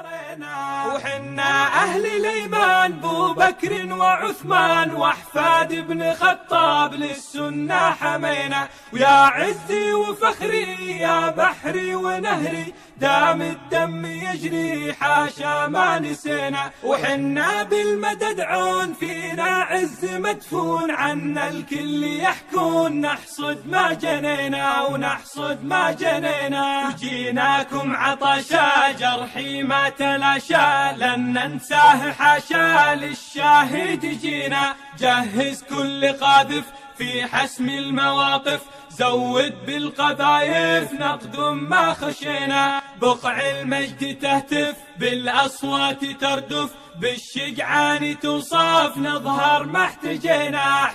اشترينا. وحنا أهل الإيمان بو بكر وعثمان وأحفاد ابن خطاب للسنة حمينا. ويا عزي وفخري يا بحري ونهري دام الدم يجري حاشا ما نسينا. وحنا بالمدد عون فينا عز مدفون عنا الكل يحكون نحصد ما جنينا ونحصد ما جنينا. وجيناكم عطشا جرحي ما تلاشى لن ننساه حاشا للشاهد جينا. جهز كل قاذف في حسم المواقف زود بالقذايف نقدم ما خشينا. بقع المجد تهتف بالأصوات تردف بالشجعان توصاف نظهر ما احتجينا.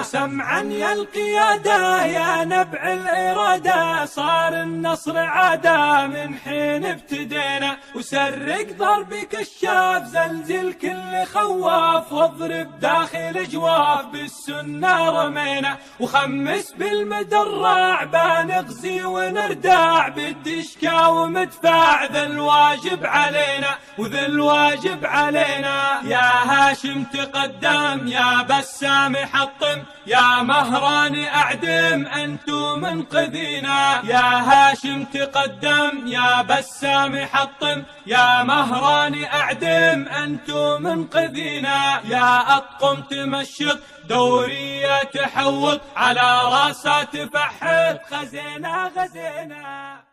سمعا يا القيادة يا نبع الإرادة صار النصر عادة من حين ابتدينا. وسرق ضرب كشاف زلزل كل خواف واضرب داخل جواف بالسنة رمينا. وخمس بالمدرع بنغزي ونرداع بالدشكا ومدفع ذا الواجب علينا وذا الواجب علينا. يا هاشم تقدم يا بسام حطم يا مهران أعدم أنتم منقذينا. يا هاشم تقدم يا بسام حطم يا مهران أعدم أنتم منقذينا. يا أطقم تمشط دورية تحوط على راسها تفحط غزينا.